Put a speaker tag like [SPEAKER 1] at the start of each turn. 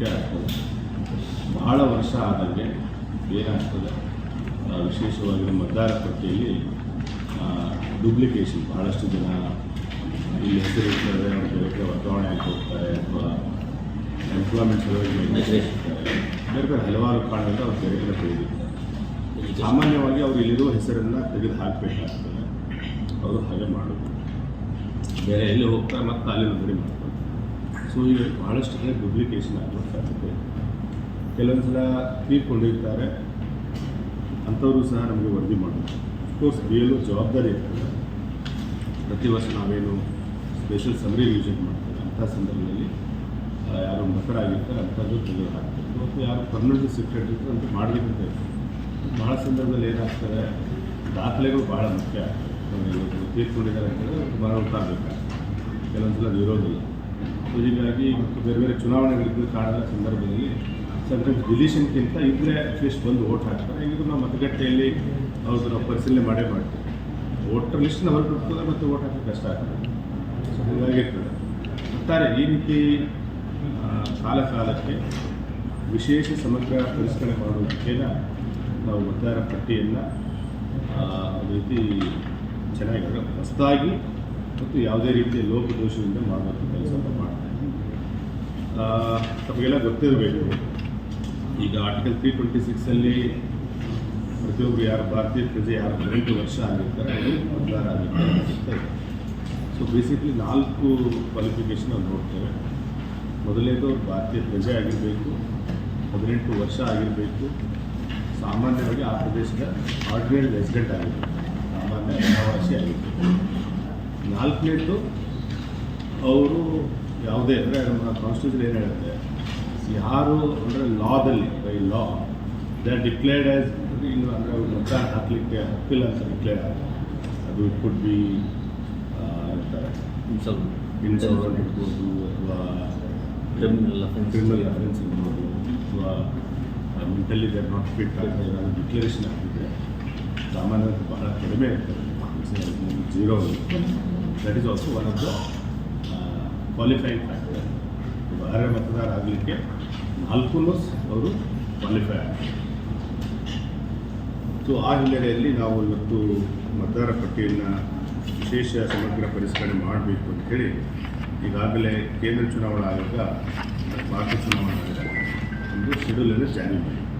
[SPEAKER 1] ಮುಖ್ಯ ಆಗ್ತದೆ. ಬಹಳ ವರ್ಷ ಆದಂಗೆ ಏನಾಗ್ತದೆ, ವಿಶೇಷವಾಗಿ ನಮ್ಮ ಮತದಾರ ಪಟ್ಟಿಯಲ್ಲಿ ಡೂಪ್ಲಿಕೇಶನ್, ಬಹಳಷ್ಟು ಜನ ಇಲ್ಲಿ ಹೆಸರು ಇರ್ತದೆ, ಅವ್ರ ಬೇರೆ ವರ್ಗಾವಣೆ ಆಗಿ ಹೋಗ್ತಾರೆ ಅಥವಾ ಎಂಪ್ಲಾಯ್ಮೆಂಟ್ ಸಿಗ್ತಾರೆ, ಬೇರೆ ಬೇರೆ ಹಲವಾರು ಕಾರಣದಿಂದ ಅವ್ರು ಬೇರೆ ಕಡೆ ಹೋಗಿರ್ತಾರೆ. ಸಾಮಾನ್ಯವಾಗಿ ಅವರು ಇಲ್ಲಿರುವ ಹೆಸರನ್ನು ತೆಗೆದು ಹಾಕಬೇಕಾಗ್ತದೆ. ಅವರು ಹಾಗೆ ಮಾಡೋದು, ಬೇರೆ ಎಲ್ಲಿ ಹೋಗ್ತಾರೆ ಮತ್ತು ಅಲ್ಲಿ ನೋಂದಣಿ ಮಾಡ್ತಾರೆ. ಸೊ ಈಗ ಭಾಳಷ್ಟು ಕಡೆ ಡೂಪ್ಲಿಕೇಶನ್ ಆಗುವ ಸಾಧ್ಯತೆ ಇದೆ. ಕೆಲವೊಂದು ಸಲ ತೀರ್ಕೊಂಡಿರ್ತಾರೆ, ಅಂಥವರು ಸಹ ನಮಗೆ ವರದಿ ಮಾಡೋದು. ಅಫ್ಕೋರ್ಸ್ BLO ಜವಾಬ್ದಾರಿ ಇರ್ತದೆ. ಪ್ರತಿ ವರ್ಷ ನಾವೇನು ಸ್ಪೆಷಲ್ ಸಮರಿ ರಿವಿಷನ್ ಮಾಡ್ತೇವೆ, ಅಂಥ ಸಂದರ್ಭದಲ್ಲಿ ಯಾರು ಮತರಾಗಿರ್ತಾರೆ ಅಂಥದ್ದು ತೆಗೆದು ಹಾಕ್ತಾರೆ. ಮತ್ತು ಯಾರು ಪರ್ಮನೆಂಟ್ ಸೆಕ್ರೆಟರಿ ಇರ್ತಾರೆ ಅಂತ ಮಾಡಲಿಕ್ಕಂತ ಇರ್ತಾರೆ. ಭಾಳ ಸಂದರ್ಭದಲ್ಲಿ ಏನಾಗ್ತದೆ, ದಾಖಲೆಗಳು ಭಾಳ ಮುಖ್ಯ ಆಗ್ತದೆ. ತೀರ್ಕೊಂಡಿದ್ದಾರೆ ಅಂತಂದರೆ ಬರಬೇಕಾಗ್ತದೆ, ಕೆಲವೊಂದು ಸಲ ಅದು ಇರೋದಿಲ್ಲ. ಸೊ ಹೀಗಾಗಿ ಮತ್ತು ಬೇರೆ ಬೇರೆ ಚುನಾವಣೆಗಳಿದ್ದ ಕಾರಣದ ಸಂದರ್ಭದಲ್ಲಿ ಸಮ್ಟೈಮ್ಸ್ ಡಿಲೀಷನ್ಗಿಂತ ಇದ್ದರೆ ಅಟ್ಲೀಸ್ಟ್ ಬಂದು ಓಟ್ ಹಾಕ್ತಾರೆ. ಈಗಿದ್ರು ನಾವು ಮತಗಟ್ಟೆಯಲ್ಲಿ ಅವ್ರದ್ದು ನಾವು ಪರಿಶೀಲನೆ ಮಾಡೇ ಮಾಡ್ತೀವಿ. ವೋಟರ್ ಲಿಸ್ಟ್ನ ಹೊರಟಿರ್ತದೆ ಮತ್ತು ಓಟ್ ಹಾಕೋಕ್ಕೆ ಕಷ್ಟ ಆಗ್ತದೆ. ಸೊ ಹೀಗಾಗಿರ್ತದೆ. ಒಟ್ಟಾರೆ ಈ ರೀತಿ ಕಾಲಕ್ಕೆ ವಿಶೇಷ ಸಮಗ್ರ ಪರಿಷ್ಕರಣೆ ಮಾಡೋದಕ್ಕೆ ನಾವು ಮತದಾರ ಪಟ್ಟಿಯನ್ನು ಒಂದು ರೀತಿ ಚೆನ್ನಾಗಿ ಹೊಸದಾಗಿ ಮತ್ತು ಯಾವುದೇ ರೀತಿಯ ಲೋಪದೋಷದಿಂದ ಮಾಡುವಂಥ ಕೆಲಸವನ್ನು ಮಾಡ್ತಾರೆ. ತಮಗೆಲ್ಲ ಗೊತ್ತಿರಬೇಕು, ಈಗ ಆರ್ಟಿಕಲ್ 326 ಪ್ರತಿಯೊಬ್ಬರು ಯಾರು ಭಾರತೀಯ ಪ್ರಜೆ ಯಾರು 18 ವರ್ಷ ಆಗಿರ್ತಾರೆ ಅವರು ಮತದಾರ ಆಗಿರ್ತಾರೆ. ಸೊ ಬೇಸಿಕ್ಲಿ 4 ಕ್ವಾಲಿಫಿಕೇಷನ್ ನಾವು ನೋಡ್ತೇವೆ. ಮೊದಲನೇದು ಅವ್ರು ಭಾರತೀಯ ಪ್ರಜೆ ಆಗಿರಬೇಕು, 18 ವರ್ಷ ಆಗಿರಬೇಕು, ಸಾಮಾನ್ಯವಾಗಿ ಆ ಪ್ರದೇಶದ ಆರ್ಡಿನರಿ ರೆಸಿಡೆಂಟ್ ಆಗಿರಬೇಕು, ಸಾಮಾನ್ಯ ನಿವಾಸಿ ಆಗಿರಬೇಕು. 4ನೇದು ಅವರು ಯಾವುದೇ ಅಂದರೆ ನಮ್ಮ ಕಾನ್ಸ್ಟಿಟ್ಯೂಷನ್ ಏನು ಹೇಳುತ್ತೆ, ಯಾರು ಅಂದರೆ ಲಾದಲ್ಲಿ by law they are declared as ಇನ್ನು ಅಂದರೆ ಅವ್ರು ಮತ ಹಾಕಲಿಕ್ಕೆ ಹಕ್ಕಿಲ್ಲ ಅಂತ ಡಿಕ್ಲೇರ್ ಆಗುತ್ತೆ. ಅದು ಇಟ್ ಕುಡ್ ಬಿ ಅಂತಾರೆ ಇನ್ಸಲ್ವೆಂಟ್ ಇರ್ಬೋದು, ಅಥವಾ ಕ್ರಿಮಿನಲ್ ಅಫೆನ್ಸ್ ಇರ್ಬೋದು, ಅಥವಾ mentally they are not fit ಆಗ್ತದೆ, ಅದು ಡಿಕ್ಲರೇಷನ್ ಆಗ್ತಿದೆ. ಸಾಮಾನ್ಯವಾಗಿ ಬಹಳ ಕಡಿಮೆ ಇರ್ತದೆ, 0. That is also one of the qualifying factor. ಅರ್ಹ ಮತದಾರ ಆಗಲಿಕ್ಕೆ 4 ಅವರು ಕ್ವಾಲಿಫೈ ಆಗ್ತಾರೆ. ಸೊ ಆ ಹಿನ್ನೆಲೆಯಲ್ಲಿ ನಾವು ಇವತ್ತು ಮತದಾರ ಪಟ್ಟಿಯನ್ನು ವಿಶೇಷ ಸಮಗ್ರ ಪರಿಷ್ಕರಣೆ ಮಾಡಬೇಕು ಅಂತ ಹೇಳಿ ಈಗಾಗಲೇ ಕೇಂದ್ರ ಚುನಾವಣಾ ಆಯೋಗ, ಭಾರತ ಚುನಾವಣಾ ಆಯೋಗ ಒಂದು ಶೆಡ್ಯೂಲನ್ನು ಜಾರಿ ಮಾಡಿದೆ.